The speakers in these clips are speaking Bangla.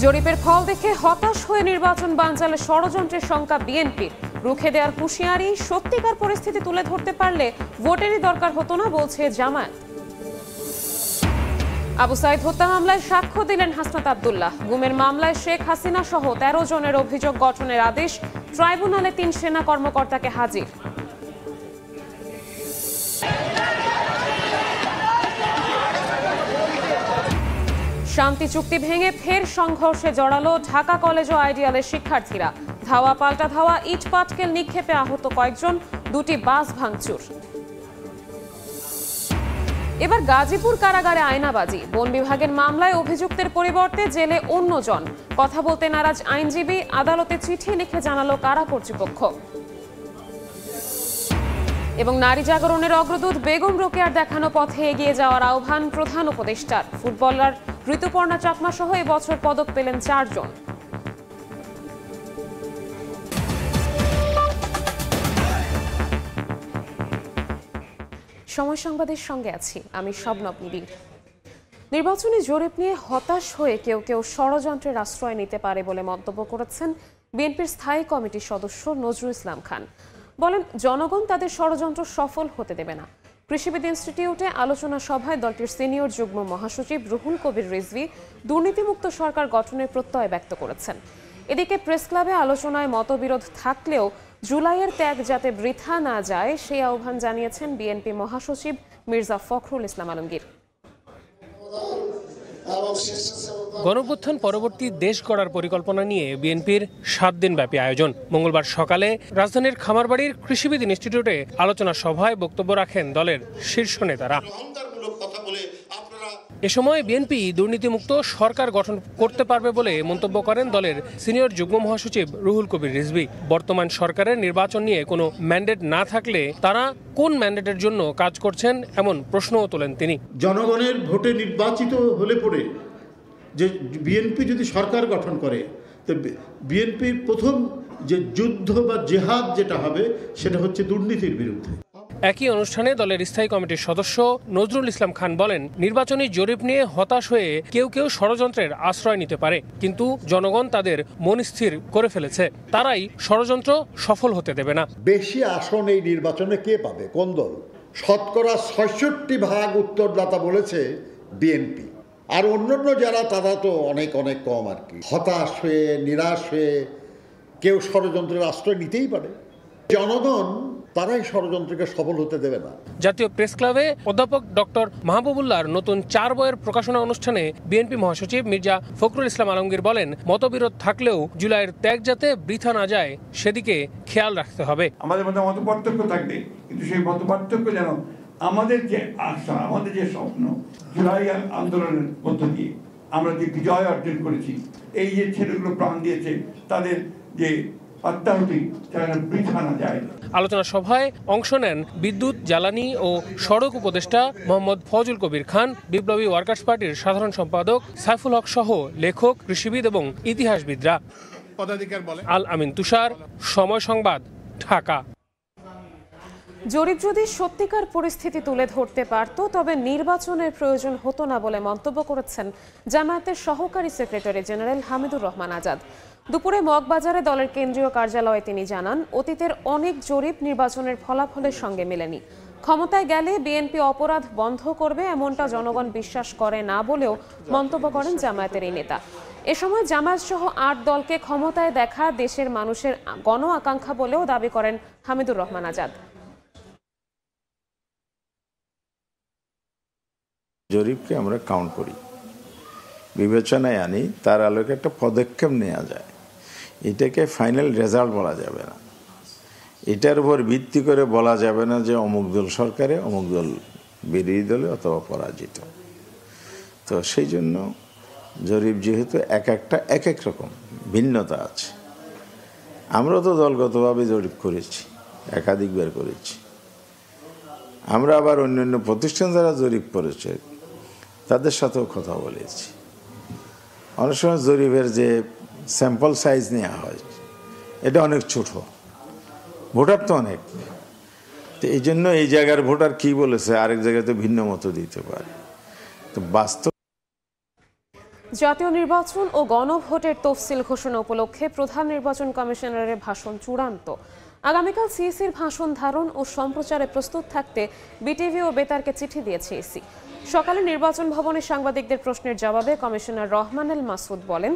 জরিপের ফল দেখে হতাশ হয়ে নির্বাচন বানচালে ষড়যন্ত্রের শঙ্কা বিএনপির। রুখে দেওয়ার হুঁশিয়ারি, সত্যিকার পরিস্থিতি তুলে ধরতে পারলে ভোটেরই দরকার হতো না বলছে জামায়াত। আবু সাইদ হত্যা মামলায় সাক্ষ্য দিলেন হাসনাত আব্দুল্লাহ। গুমের মামলায় শেখ হাসিনা সহ 13 জনের অভিযোগ গঠনের আদেশ। ট্রাইব্যুনালে 3 সেনা কর্মকর্তাকে হাজির। শান্তি চুক্তি ভেঙে ফের সংঘর্ষে জড়ালো ঢাকা কলেজ ও আইডিয়ালের শিক্ষার্থীরা। ধাওয়া পাল্টা ধাওয়া, ইট পাটকেল নিক্ষেপে আহত কয়েকজন, 2টি বাস ভাঙচুর। এবার গাজীপুর কারাগারে আয়নাবাজি। বন বিভাগের মামলায় অভিযুক্তের পরিবর্তে জেলে অন্যজন। কথা বলতে নারাজ আইনজীবী, আদালতে চিঠি লিখে জানালো কারা কর্তৃপক্ষ। এবং নারী জাগরণের অগ্রদূত বেগম রোকেয়ার দেখানো পথে এগিয়ে যাওয়ার আহ্বান প্রধান উপদেষ্টার। ফুটবলার ঋতুপর্ণা চাকমা সহ এবছর পদক পেলেন 4 জন। সময় সংবাদের সঙ্গে আছি আমি শবনব নিবিড়। নির্বাচনী জরিপ নিয়ে হতাশ হয়ে কেউ কেউ ষড়যন্ত্রের আশ্রয় নিতে পারে বলে মন্তব্য করেছেন বিএনপির স্থায়ী কমিটির সদস্য নজরুল ইসলাম খান। বলেন, জনগণ তাদের ষড়যন্ত্র সফল হতে দেবে না। কৃষিবিদ ইনস্টিটিউটে আলোচনা সভায় দলটির সিনিয়র যুগ্ম মহাসচিব রুহুল কবির রিজভী দুর্নীতিমুক্ত সরকার গঠনের প্রত্যয় ব্যক্ত করেছেন। এদিকে প্রেস ক্লাবে আলোচনায় মতবিরোধ থাকলেও জুলাইয়ের ত্যাগ যাতে বৃথা না যায় সেই আহ্বান জানিয়েছেন বিএনপি মহাসচিব মির্জা ফখরুল ইসলাম আলমগীর। গণঅভ্যুত্থান পরবর্তী দেশ গড়ার পরিকল্পনা নিয়ে বিএনপির 7 দিনব্যাপী আয়োজন। মঙ্গলবার সকালে রাজধানীর খামারবাড়ির কৃষিবিদ ইনস্টিটিউটে আলোচনা সভায় বক্তব্য রাখেন দলের শীর্ষ নেতারা। এ সময় বিএনপি দুর্নীতিমুক্ত সরকার গঠন করতে পারবে বলে মন্তব্য করেন দলের সিনিয়র যুগ্ম মহাসচিব রুহুল কবির রিজভী। বর্তমান সরকারের নির্বাচন নিয়ে কোনো ম্যান্ডেট না থাকলে তারা কোন ম্যান্ডেটের জন্য কাজ করছেন এমন প্রশ্নও তোলেন তিনি। জনগণের ভোটে নির্বাচিত হলে পরে যে বিএনপি যদি সরকার গঠন করে, তো বিএনপির প্রথম যে যুদ্ধ বা জেহাদ যেটা হবে সেটা হচ্ছে দুর্নীতির বিরুদ্ধে। একই অনুষ্ঠানে দলের স্থায়ী কমিটির সদস্য নজরুল ইসলাম খান বলেন, নির্বাচনী জরিপ নিয়ে হতাশ হয়ে কেউ কেউ ষড়যন্ত্রের আশ্রয় নিতে পারে, কিন্তু জনগণ তাদের মন স্থির করে ফেলেছে। তারাই ষড়যন্ত্র সফল হতে দেবে না। বেশি আসন এই নির্বাচনে কে পাবে, কোন দল? 66% উত্তরদাতা বলেছে বিএনপি। আর অন্যান্য যারা তারা তো অনেক অনেক কম আর কি। হতাশ হয়ে নিরাশ হয়ে কেউ ষড়যন্ত্রের আশ্রয় নিতেই পারে। জনগণ তারাই ষড়যন্ত্রকে সফল হতে দেবে না। জাতীয় প্রেস ক্লাবে অধ্যাপক ডক্টর মাহবুবুল্লাহর নতুন 4 বইয়ের প্রকাশনা অনুষ্ঠানে বিএনপি মহাসচিব মির্জা ফখরুল ইসলাম আলমগীর বলেন, মতবিরোধ থাকলেও জুলাইয়ের ত্যাগ যাতে বৃথা না যায় সেদিকে খেয়াল রাখতে হবে। আমাদের মধ্যে মতপার্থক্য থাকবে, কিন্তু সেই মতপার্থক্য যেন আমাদের যে আশা, আমাদের যে স্বপ্ন, জুলাই আন্দোলনের মধ্য দিয়ে আমরা যে বিজয় অর্জন করেছি, এই যে ছেলেগুলো প্রাণ দিয়েছে তাদের যে আলোচনা সভায় অংশ নেন বিদ্যুৎ, জ্বালানি ও সড়ক উপদেষ্টা মোহাম্মদ ফজল কবির খান, বিপ্লবী ওয়ার্কার্স পার্টির সাধারণ সম্পাদক সাইফুল হক সহ লেখক, কৃষিবিদ এবং ইতিহাসবিদরা। আল আমিন তুষার, সময় সংবাদ, ঢাকা। জরিপ যদি সত্যিকার পরিস্থিতি তুলে ধরতে পারত তবে নির্বাচনের প্রয়োজন হতো না বলে মন্তব্য করেছেন জামায়াতের সহকারী সেক্রেটারি জেনারেল হামিদুর রহমান আজাদ। দুপুরে মগবাজারে দলের কেন্দ্রীয় কার্যালয়ে তিনি জানান, অতীতের অনেক জরিপ নির্বাচনের ফলাফলের সঙ্গে মেলেনি। ক্ষমতায় গেলে বিএনপি অপরাধ বন্ধ করবে এমনটা জনগণ বিশ্বাস করে না বলেও মন্তব্য করেন জামায়াতের এই নেতা। এ সময় জামায়াত সহ 8 দলকে ক্ষমতায় দেখা দেশের মানুষের গণ আকাঙ্ক্ষা বলেও দাবি করেন হামিদুর রহমান আজাদ। জরিপকে আমরা কাউন্ট করি, বিবেচনায় আনি, তার আলোকে একটা পদক্ষেপ নেওয়া যায়। এটাকে ফাইনাল রেজাল্ট বলা যাবে না। এটার উপর ভিত্তি করে বলা যাবে না যে অমুক দল সরকারে, অমুক দল বিরোধী দলে অথবা পরাজিত। তো সেই জন্য জরিপ যেহেতু একটা এক এক রকম ভিন্নতা আছে। আমরা তো দলগতভাবে জরিপ করেছি, একাধিকবার করেছি। আমরা আবার অন্যান্য প্রতিষ্ঠান যারা জরিপ করেছে তাদের সাথেও কথা বলেছি। অনেক সময় জরিপের যে স্যাম্পল সাইজ নেওয়া হয় এটা অনেক ছোট, ভোটার তো অনেক, তো এই জন্য এই জায়গার ভোটার কি বলেছে আরেক জায়গায় তো ভিন্ন মতো দিতে পারে। তো বাস্তব জাতীয় নির্বাচন ও গণভোটের তফসিল ঘোষণা উপলক্ষে প্রধান নির্বাচন কমিশনারের ভাষণ চূড়ান্ত। আগামীকাল সিইসির ভাষণ ধারণ ও সম্প্রচারে প্রস্তুত থাকতে বিটিভি ও বেতারকে চিঠি দিয়েছে ইসি। সকালে নির্বাচন ভবনে সাংবাদিকদের প্রশ্নের জবাবে কমিশনার রহমান এল মাসুদ বলেন,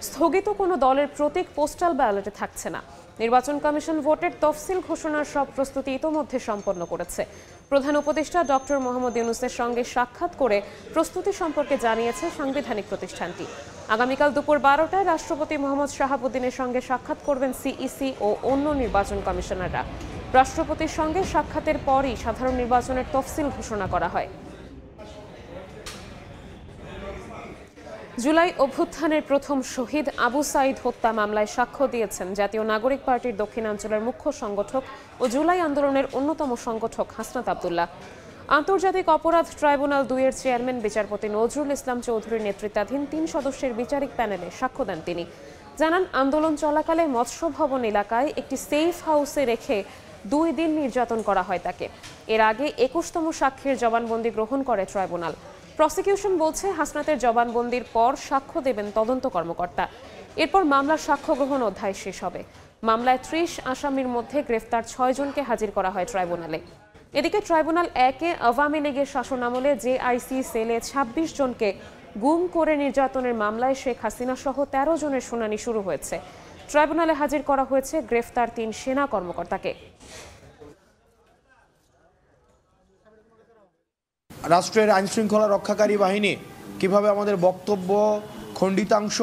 স্থগিত কোনো দলের প্রতীক পোস্টাল ব্যালটে থাকছে না। নির্বাচন কমিশন ভোটের তফসিল ঘোষণার সব প্রস্তুতি ইতোমধ্যে সম্পন্ন করেছে। প্রধান উপদেষ্টা ডক্টর মোহাম্মদ ইউনূসের সঙ্গে সাক্ষাৎ করে প্রস্তুতি সম্পর্কে জানিয়েছে সাংবিধানিক প্রতিষ্ঠানটি। আগামীকাল দুপুর 12টায় রাষ্ট্রপতি মোহাম্মদ শাহাবুদ্দিনের সঙ্গে সাক্ষাৎ করবেন সিইসি ও অন্য নির্বাচন কমিশনাররা। রাষ্ট্রপতির সঙ্গে সাক্ষাতের পরই সাধারণ নির্বাচনের তফসিল ঘোষণা করা হয়। জুলাই অভ্যুত্থানের প্রথম শহীদ আবু সাঈদ হত্যা মামলায় সাক্ষ্য দিয়েছেন জাতীয় নাগরিক পার্টির দক্ষিণাঞ্চলের মুখ্য সংগঠক ও জুলাই আন্দোলনের অন্যতম সংগঠক হাসনাত আব্দুল্লাহ। আন্তর্জাতিক অপরাধ ট্রাইব্যুনাল 2-এর চেয়ারম্যান বিচারপতি নজরুল ইসলাম চৌধুরীর নেতৃত্বাধীন 3 সদস্যের বিচারিক প্যানেলে সাক্ষ্য দেন তিনি। জানান, আন্দোলন চলাকালে মৎস্য ভবন এলাকায় একটি সেফ হাউসে রেখে 2 দিন নির্যাতন করা হয় তাকে। এর আগে 21তম সাক্ষীর জবানবন্দি গ্রহণ করে ট্রাইব্যুনাল। প্রসিকিউশন বলছে, হাসনাতের জবানবন্দির পর সাক্ষ্য দেবেন তদন্ত কর্মকর্তা। এরপর মামলার সাক্ষ্য গ্রহণ অধ্যায় শেষ হবে। মামলায় 30 আসামির মধ্যে গ্রেফতার 6 জনকে হাজির করা হয় ট্রাইব্যুনালে। এদিকে ট্রাইব্যুনাল 1-এ আওয়ামী লীগের শাসনামলে জেআইসি সেলে 26 জনকে গুম করে নির্যাতনের মামলায় শেখ হাসিনা সহ 13 জনের শুনানি শুরু হয়েছে। ট্রাইব্যুনালে হাজির করা হয়েছে গ্রেফতার 3 সেনা কর্মকর্তাকে। রাষ্ট্রের আইনশৃঙ্খলা রক্ষাকারী বাহিনী কিভাবে আমাদের বক্তব্য খণ্ডিতাংশ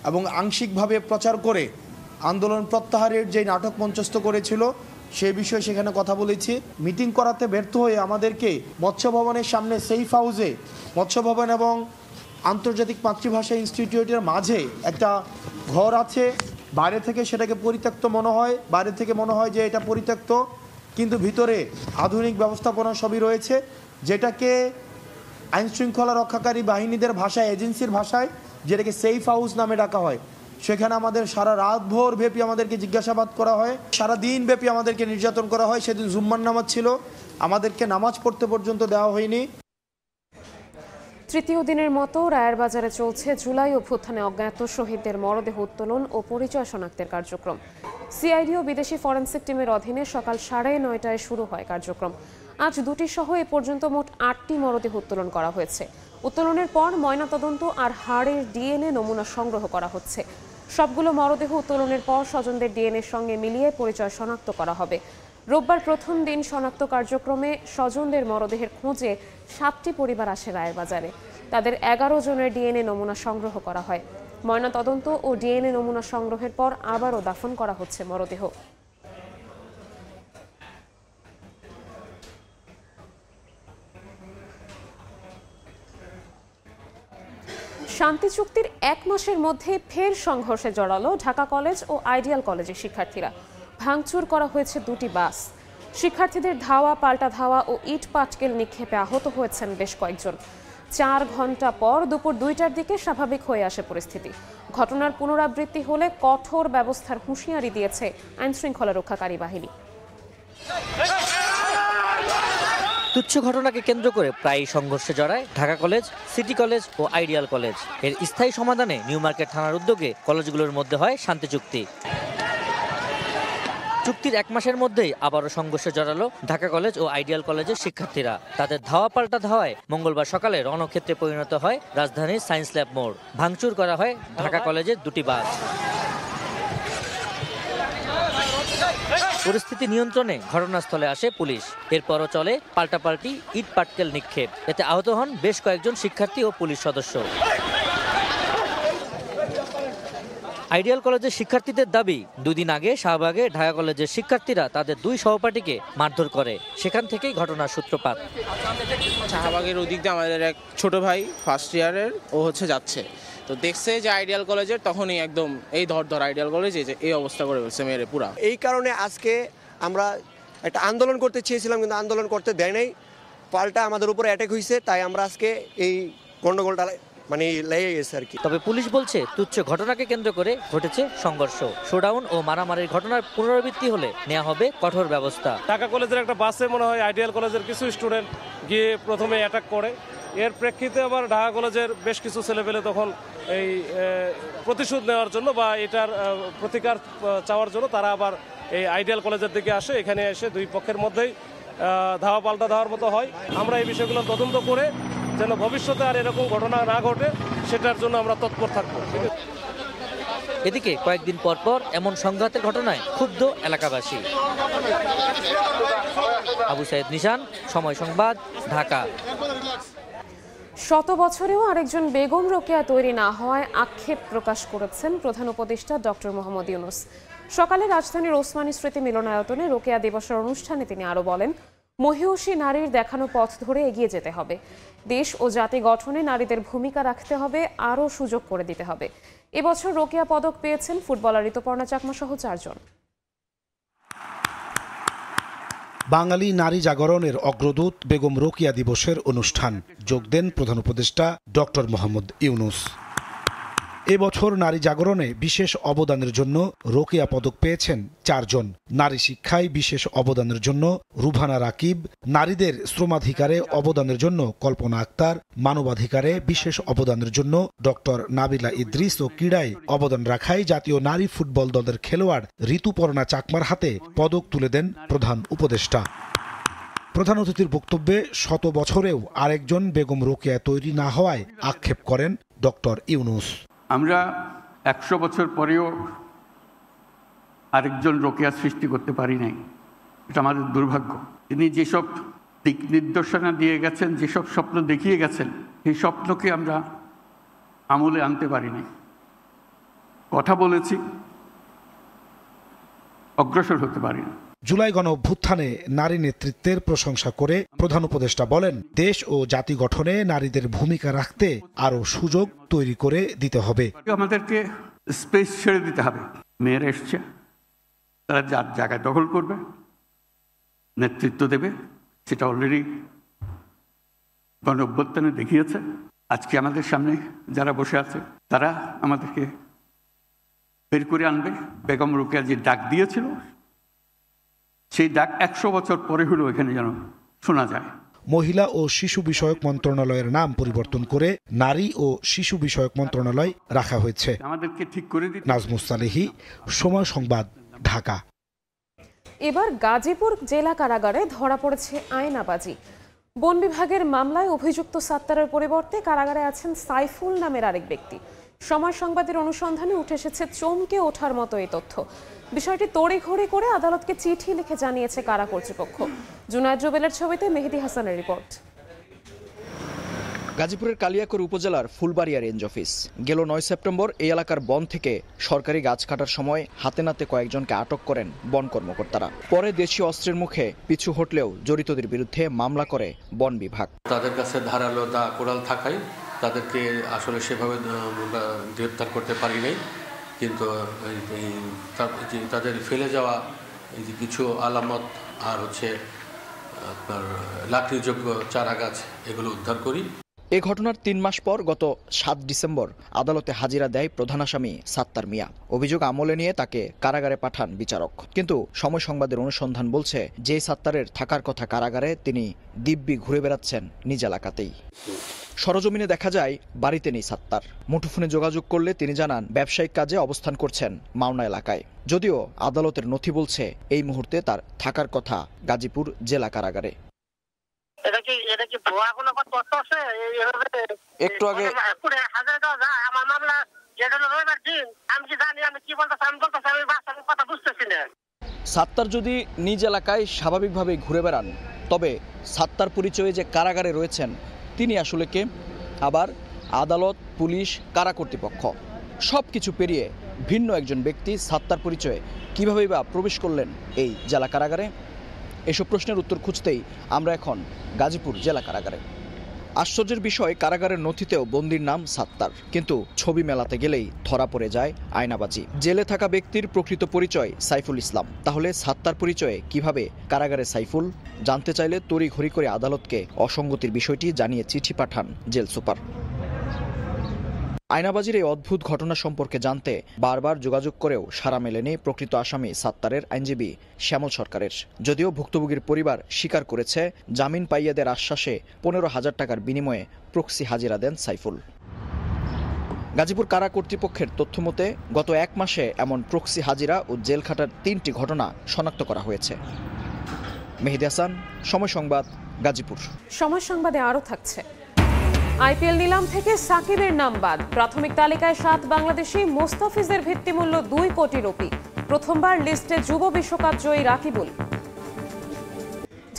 এবং আংশিকভাবে প্রচার করে আন্দোলন প্রত্যাহারের যে নাটক মঞ্চস্থ করেছিল সেই বিষয়ে সেখানে কথা বলেছি। মিটিং করাতে ব্যর্থ হয়ে আমাদেরকে মৎস্য ভবনের সামনে সেফ হাউসে, মৎস্য ভবন এবং আন্তর্জাতিক মাতৃভাষা ইনস্টিটিউটের মাঝে একটা ঘর আছে। বাইরে থেকে সেটাকে পরিত্যক্ত মনে হয়, বাইরে থেকে মনে হয় যে এটা পরিত্যক্ত, কিন্তু ভিতরে আধুনিক ব্যবস্থাপনা সবই রয়েছে, যেটাকে আইনশৃঙ্খলা রক্ষাকারী বাহিনীদের ভাষায়, এজেন্সির ভাষায় যেটাকে সেফ হাউস নামে ডাকা হয়। সেখানে আমাদের সারা রাত ভোর ব্যাপী আমাদেরকে জিজ্ঞাসাবাদ করা হয়, সারা দিন ব্যাপী আমাদেরকে নির্যাতন করা হয়। সেদিন জুম্মার নামাজ ছিল, আমাদেরকে নামাজ পড়তে পর্যন্ত দেওয়া হয়নি। তৃতীয় দিনের মতো রায়ের বাজারে চলছে জুলাই অভ্যুত্থানে অজ্ঞাত শহীদদের মরদেহ উত্তোলন ও পরিচয় শনাক্তের কার্যক্রম। সিআইডি ও বিদেশি ফরেনসিক টিমের অধীনে সকাল 9:30টায় শুরু হয় কার্যক্রম। আজ 2টি সহ এ পর্যন্ত মোট 8টি মরদেহ উত্তোলন করা হয়েছে। উত্তোলনের পর ময়নাতদন্ত আর হাড়ের ডিএনএ নমুনা সংগ্রহ করা হচ্ছে। সবগুলো মরদেহ উত্তোলনের পর স্বজনদের ডিএনএর সঙ্গে মিলিয়ে পরিচয় শনাক্ত করা হবে। রোববার প্রথম দিন শনাক্ত কার্যক্রমে স্বজনদের মরদেহের খোঁজে 7টি পরিবার আসে রায়ের বাজারে। তাদের 11 জনের ডিএনএ নমুনা সংগ্রহ করা হয়। ময়নাতদন্ত ও ডিএনএ নমুনা সংগ্রহের পর আবারও দাফন করা হচ্ছে মরদেহ। শান্তি চুক্তির 1 মাসের মধ্যে ফের সংঘর্ষে জড়ালো ঢাকা কলেজ ও আইডিয়াল কলেজের শিক্ষার্থীরা। ভাঙচুর করা হয়েছে 2টি বাস। শিক্ষার্থীদের ধাওয়া, পাল্টা ধাওয়া ও ইট পাটকেল নিক্ষেপে আহত হয়েছেন বেশ কয়েকজন। 4 ঘন্টা পর দুপুর 2টার দিকে স্বাভাবিক হয়ে আসে পরিস্থিতি। ঘটনার পুনরাবৃত্তি হলে কঠোর ব্যবস্থার হুঁশিয়ারি দিয়েছে আইনশৃঙ্খলা রক্ষাকারী বাহিনী। তুচ্ছ ঘটনাকে কেন্দ্র করে প্রায় সংঘর্ষে জড়ায় ঢাকা কলেজ, সিটি কলেজ ও আইডিয়াল কলেজ। এর স্থায়ী সমাধানে নিউ মার্কেট থানার উদ্যোগে কলেজগুলোর মধ্যে হয় শান্তি চুক্তি। চুক্তির 1 মাসের মধ্যেই আবারও সংঘর্ষে জড়ালো ঢাকা কলেজ ও আইডিয়াল কলেজের শিক্ষার্থীরা। তাদের ধাওয়া পাল্টা ধাওয়ায় মঙ্গলবার সকালে রণক্ষেত্রে পরিণত হয় রাজধানীর সায়েন্স ল্যাব মোড়। ভাঙচুর করা হয় ঢাকা কলেজের 2টি বাস। পরিস্থিতি নিয়ন্ত্রণে ঘটনাস্থলে আসে পুলিশ। এরপরও চলে পাল্টাপাল্টি ইট পাটকেল নিক্ষেপ। এতে আহত হন বেশ কয়েকজন শিক্ষার্থী ও পুলিশ সদস্য। আইডিয়াল কলেজের শিক্ষার্থীদের দাবি, 2 দিন আগে শাহবাগে ঢাকা কলেজের শিক্ষার্থীরা তাদের 2 সহপাঠীকে মারধর করে। সেখান থেকেই ঘটনার সূত্রপাত। শাহবাগের ওদিক দিয়ে আমাদের এক ছোট ভাই ফার্স্ট ইয়ারের ও যাচ্ছে, তো দেখছে যে আইডিয়াল কলেজের, তখনই একদম এই ধর আইডিয়াল কলেজে যে এই অবস্থা করে ফেলছে মেরে পুরা। এই কারণে আজকে আমরা একটা আন্দোলন করতে চেয়েছিলাম, কিন্তু আন্দোলন করতে দেয় নাই, পাল্টা আমাদের উপরে অ্যাটাক হয়েছে। তাই আমরা আজকে এই গন্ডগোলটা লেগে গেছে আর কি। তবে পুলিশ বলছে তুচ্ছ ঘটনাকে কেন্দ্র করে ঘটেছে সংঘর্ষ। শোডাউন ও মারামারির ঘটনার পুনরাবৃত্তি হলে নেওয়া হবে কঠোর ব্যবস্থা। ঢাকা কলেজের একটা বাসে মনে হয় আইডিয়াল কলেজের কিছু স্টুডেন্ট গিয়ে প্রথমে অ্যাটাক করে। এর প্রেক্ষিতে আবার ঢাকা কলেজের বেশ কিছু ছেলেপেলে তখন এই প্রতিশোধ নেওয়ার জন্য বা এটার প্রতিকার চাওয়ার জন্য তারা আবার এই আইডিয়াল কলেজের দিকে আসে। এখানে এসে দুই পক্ষের মধ্যেই ধাওয়া পাল্টা ধাওয়ার মতো হয়। আমরা এই বিষয়গুলো তদন্ত করে যেন ভবিষ্যতে আর এরকম ঘটনা না ঘটে সেটার জন্য আমরা তৎপর থাকবো। এদিকে কয়েকদিন পর পর এমন সংঘাতের ঘটনায় ক্ষুব্ধ এলাকাবাসী। আবু সাইদ নিশান, সময় সংবাদ, ঢাকা। শত বছরেও আরেকজন বেগম রোকেয়া তৈরি না হওয়ায় আক্ষেপ প্রকাশ করেছেন প্রধান উপদেষ্টা ডক্টর মোহাম্মদ ইউনূস। সকালে রাজধানীর ওসমানী স্মৃতি মিলনায়তনে রোকেয়া দিবসের অনুষ্ঠানে তিনি আরো বলেন, মহিষী নারীর দেখানো পথ ধরে এগিয়ে যেতে হবে। দেশ ও জাতি গঠনে নারীদের ভূমিকা রাখতে হবে, আরও সুযোগ করে দিতে হবে। এবছর রোকেয়া পদক পেয়েছেন ফুটবলার ঋতুপর্ণা চাকমা সহ 4 জন। বাঙালি নারী জাগরণের অগ্রদূত বেগম রোকেয়া দিবসের অনুষ্ঠান যোগ দেন প্রধান উপদেষ্টা ডক্টর মোহাম্মদ ইউনূস। এবছর নারী জাগরণে বিশেষ অবদানের জন্য রোকেয়া পদক পেয়েছেন 4 জন। নারী শিক্ষায় বিশেষ অবদানের জন্য রুভানা রাকিব, নারীদের শ্রমাধিকারে অবদানের জন্য কল্পনা আক্তার, মানবাধিকারে বিশেষ অবদানের জন্য ডক্টর নাবিলা ইদ্রিস ও ক্রীড়ায় অবদান রাখায় জাতীয় নারী ফুটবল দলের খেলোয়াড় ঋতুপর্ণা চাকমার হাতে পদক তুলে দেন প্রধান উপদেষ্টা। প্রধান অতিথির বক্তব্যে শত বছরেও আরেকজন বেগম রোকেয়া তৈরি না হওয়ায় আক্ষেপ করেন ডক্টর ইউনূস। আমরা 100 বছর পরেও আরেকজন রোকেয়া সৃষ্টি করতে পারি নাই, এটা আমাদের দুর্ভাগ্য। তিনি যেসব দিক নির্দেশনা দিয়ে গেছেন, যেসব স্বপ্ন দেখিয়ে গেছেন, সেই স্বপ্নকে আমরা আমলে আনতে পারি নাই। কথা বলেছি, অগ্রসর হতে পারি না। জুলাই গণ অভ্যুত্থানে নারী নেতৃত্বের প্রশংসা করে প্রধান উপদেষ্টা বলেন, দেশ ও জাতি গঠনে নারীদের ভূমিকা রাখতে আরও সুযোগ তৈরি করে দিতে হবে। আমাদেরকে স্পেস ছেড়ে দিতে হবে। মেয়েরা এসছে, তারা যার জায়গায় দখল করবে, নেতৃত্ব দেবে, সেটা অলরেডি গণ অভ্যুত্থানে দেখিয়েছে। আজকে আমাদের সামনে যারা বসে আছে তারা আমাদেরকে বের করে আনবে। বেগম রোকেয়া যে ডাক দিয়েছিল, সেই ডাক 100 বছর পরে হলেও এখানে যেন শোনা যায়। মহিলা ও শিশু বিষয়ক মন্ত্রণালয়ের নাম পরিবর্তন করে নারী ও শিশু বিষয়ক মন্ত্রণালয় রাখা হয়েছে। আমাদেরকে ঠিক করে দিতে। নাজমুস সালেহী, সময় সংবাদ, ঢাকা। এবার গাজীপুর জেলা কারাগারে ধরা পড়েছে আয়নাবাজি। বন বিভাগের মামলায় অভিযুক্ত সাত্তারের পরিবর্তে কারাগারে আছেন সাইফুল নামের আরেক ব্যক্তি। সময় সংবাদের অনুসন্ধানে উঠে এসেছে চমকে ওঠার মতো এই তথ্য। বিষয়টি তড়িঘড়ি করে আদালতকে চিঠি লিখে জানিয়েছে কারা কর্তৃপক্ষ। জুনায়েদ জুবেলের ছবিতে মেহেদি হাসানের রিপোর্ট। গাজীপুরের কালিয়াকৈর উপজেলার ফুলবাড়িয়া রেঞ্জ অফিস। গেল 9 সেপ্টেম্বর এই এলাকার বন থেকে সরকারি গাছ কাটার সময় হাতে নাতে কয়েকজনকে আটক করেন বন কর্মকর্তারা। পরে দেশীয় অস্ত্রের মুখে পিছু হটলেও জড়িতদের বিরুদ্ধে মামলা করে বন বিভাগ। তাদের কাছে ধারালো দা কোড়াল থাকায় তাদেরকে আসলে সেভাবে গ্রেপ্তার করতে পারি নাই, কিন্তু তাদের ফেলে যাওয়া এই যে কিছু আলামত আর হচ্ছে আপনার লাকড়িযোগ্য চারা গাছ এগুলো উদ্ধার করি। এ ঘটনার 3 মাস পর গত 7 ডিসেম্বর আদালতে হাজিরা দেয় প্রধান আসামি সাত্তার মিয়া। অভিযোগ আমলে নিয়ে তাকে কারাগারে পাঠান বিচারক। কিন্তু সময় সংবাদের অনুসন্ধান বলছে, যে সাত্তারের থাকার কথা কারাগারে, তিনি দিব্যি ঘুরে বেড়াচ্ছেন নিজ এলাকাতেই। সরজমিনে দেখা যায় বাড়িতে নেই সাত্তার। মুঠোফোনে যোগাযোগ করলে তিনি জানান ব্যবসায়িক কাজে অবস্থান করছেন মাওনা এলাকায়। যদিও আদালতের নথি বলছে এই মুহূর্তে তার থাকার কথা গাজীপুর জেলা কারাগারে। একটু আগে সাত্তার যদি নিজ এলাকায় স্বাভাবিকভাবে ঘুরে বেড়ান, তবে সাত্তার পরিচয়ে যে কারাগারে রয়েছেন তিনি আসলে কে? আবার আদালত, পুলিশ, কারা কর্তৃপক্ষ সবকিছু পেরিয়ে ভিন্ন একজন ব্যক্তি সাত্তার পরিচয়ে কিভাবেই বা প্রবেশ করলেন এই জেলা কারাগারে? এসব প্রশ্নের উত্তর খুঁজতেই আমরা এখন গাজীপুর জেলা কারাগারে। আশ্চর্যের বিষয়, কারাগারের নথিতেও বন্দির নাম সাত্তার, কিন্তু ছবি মেলাতে গেলেই ধরা পড়ে যায় আয়নাবাজি। জেলে থাকা ব্যক্তির প্রকৃত পরিচয় সাইফুল ইসলাম। তাহলে সাত্তার পরিচয়ে কিভাবে কারাগারে সাইফুল? জানতে চাইলে তড়িঘড়ি করে আদালতকে অসঙ্গতির বিষয়টি জানিয়ে চিঠি পাঠান জেল সুপার। আয়নাবাজির এই অদ্ভুত ঘটনা সম্পর্কে জানতে বারবার যোগাযোগ করেও সাড়া মেলেনি প্রকৃত আসামি সাত্তারের আইনজীবী শ্যামল সরকারের। যদিও ভুক্তভোগীর পরিবার স্বীকার করেছে, জামিন পাইয়ে দেওয়ার আশ্বাসে 15,000 টাকার বিনিময়ে প্রক্সি হাজিরা দেন সাইফুল। গাজীপুর কারা কর্তৃপক্ষের তথ্যমতে গত 1 মাসে এমন প্রক্সি হাজিরা ও জেল খাটার 3টি ঘটনা শনাক্ত করা হয়েছে। মেহেদী হাসান, সময় সংবাদ, গাজীপুর। সময় সংবাদে আরও থাকছে, আইপিএল নিলাম থেকে সাকিবের নাম বাদ। প্রাথমিক তালিকায় 7 বাংলাদেশি, মোস্তাফিজের ভিত্তিমূল্য 2 কোটি রুপি। প্রথমবার লিস্টে যুব বিশ্বকাপ জয়ী রাকিবুল।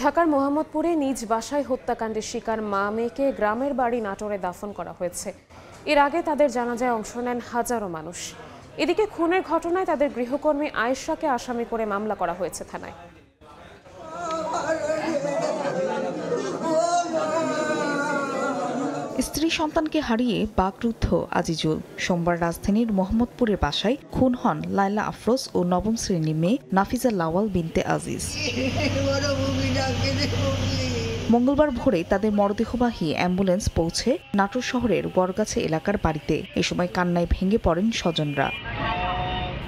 ঢাকার মোহাম্মদপুরে নিজ বাসায় হত্যাকাণ্ডের শিকার মা মেয়েকে গ্রামের বাড়ি নাটোরে দাফন করা হয়েছে। এর আগে তাদের জানাজায় অংশ নেন হাজারো মানুষ। এদিকে খুনের ঘটনায় তাদের গৃহকর্মী আয়েশাকে আসামি করে মামলা করা হয়েছে থানায়। স্ত্রী সন্তানকে হারিয়ে বাকরুদ্ধ আজিজুল। সোমবার রাজধানীর মোহাম্মদপুরের বাসায় খুন হন লায়লা আফরোজ ও নবম শ্রেণীর মেয়ে নাফিজা লাওয়াল বিনতে আজিজ। মঙ্গলবার ভোরে তাদের মরদেহবাহী অ্যাম্বুলেন্স পৌঁছে নাটোর শহরের বরগাছা এলাকার বাড়িতে। এ সময় কান্নায় ভেঙে পড়েন স্বজনরা।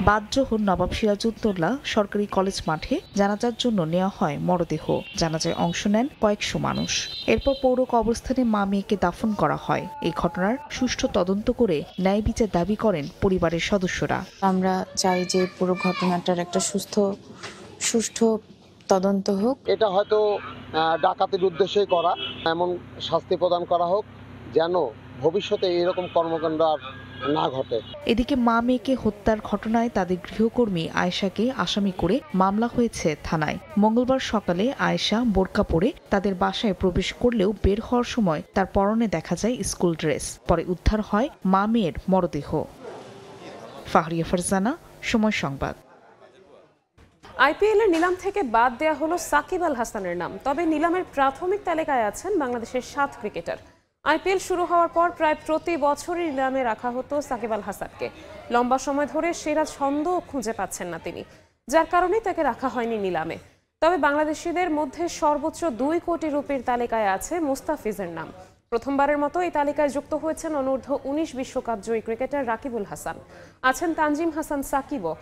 বাদ জোহর নবাব সিরাজউদ্দৌলা সরকারি কলেজ মাঠে জানাজার জন্য নেওয়া হয় মরদেহ। জানাজায় অংশ নেন কয়েকশো মানুষ। এরপর পৌর কবরস্থানে মা মেয়েকে দাফন করা হয়। এই ঘটনার সুষ্ঠু তদন্ত করে ন্যায় বিচার দাবি করেন পরিবারের সদস্যরা। আমরা চাই যে পুরো ঘটনাটার একটা সুষ্ঠু তদন্ত হোক। এটা হয়তো ডাকাতির উদ্দেশ্যে করা, এমন শাস্তি প্রদান করা হোক যেন ভবিষ্যতে এরকম কর্মকাণ্ড আর না ঘটে। এদিকে মা মেয়েকে হত্যার ঘটনায় তাদের গৃহকর্মী আয়েশাকে আসামি করে মামলা হয়েছে থানায়। মঙ্গলবার সকালে আয়েশা বোরকা পরে তাদের বাসায় প্রবেশ করলেও বের হওয়ার সময় তার পরনে দেখা যায় স্কুল ড্রেস। পরে উদ্ধার হয় মা মেয়ের মরদেহ। ফাহরিয়া ফারজানা, সময় সংবাদ। আইপিএলের নিলাম থেকে বাদ দেয়া হলো সাকিব আল হাসানের নাম। তবে নিলামের প্রাথমিক তালিকায় আছেন বাংলাদেশের 7 ক্রিকেটার। আইপিএল শুরু হওয়ার পর প্রায় প্রতি বছরই নিলামে রাখা হতো সাকিব আল হাসানকে। লম্বা সময় ধরে সেরা ছন্দ খুঁজে পাচ্ছেন না তিনি, যার কারণে তাকে রাখা হয়নি নিলামে। তবে বাংলাদেশিদের মধ্যে সর্বোচ্চ 2 কোটি রুপির তালিকায় আছে মোস্তাফিজের নাম। প্রথমবারের মতো এই তালিকায় যুক্ত হয়েছেন অনূর্ধ্ব 19 বিশ্বকাপ জয়ী ক্রিকেটার রাকিবুল হাসান। আছেন তানজিম হাসান সাকিবও।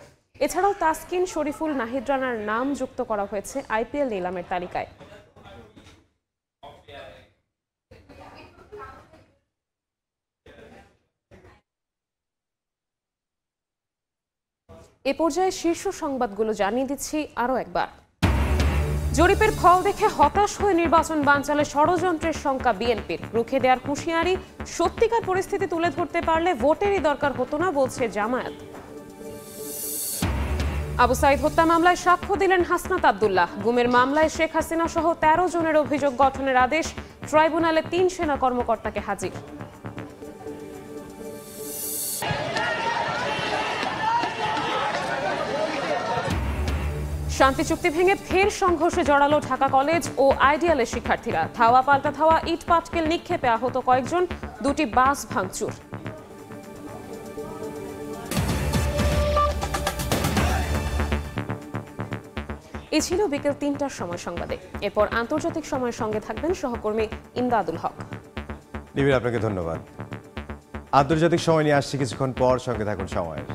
এছাড়াও তাসকিন, শরীফুল, নাহিদ রানার নাম যুক্ত করা হয়েছে আইপিএল নিলামের তালিকায়। এ পর্যায়ে শীর্ষ সংবাদগুলো জানিয়ে দিচ্ছি আরও একবার। জরিপের ফল দেখে হতাশ হয়ে নির্বাচন বানচালে ষড়যন্ত্রের শঙ্কা বিএনপির। রুখে দেওয়ার হুঁশিয়ারি, সত্যিকার পরিস্থিতি তুলে ধরতে পারলে ভোটেরই দরকার হতো না বলছে জামায়াত। আবু সাইদ হত্যা মামলায় সাক্ষ্য দিলেন হাসনাত আব্দুল্লাহ। গুমের মামলায় শেখ হাসিনা সহ 13 জনের অভিযোগ গঠনের আদেশ। ট্রাইব্যুনালে 3 সেনা কর্মকর্তাকে হাজির। শান্তি চুক্তি ভেঙে ফের সংঘর্ষে জড়ালো ঢাকা কলেজ ও আইডিয়ালের শিক্ষার্থীরা। ধাওয়া পাল্টা ধাওয়া, ইট পাটকেল নিক্ষেপে আহত কয়েকজন, 2টি বাস ভাঙচুর। এই ছিল বিকেল 3টার সময় সংবাদে। এরপর আন্তর্জাতিক সময়ের সঙ্গে থাকবেন সহকর্মী ইমদাদুল হক। নিবিড়, আপনাকে ধন্যবাদ। আন্তর্জাতিক সময় নিয়ে আসছি কিছুক্ষণ পর, সঙ্গে থাকুন সময়ের।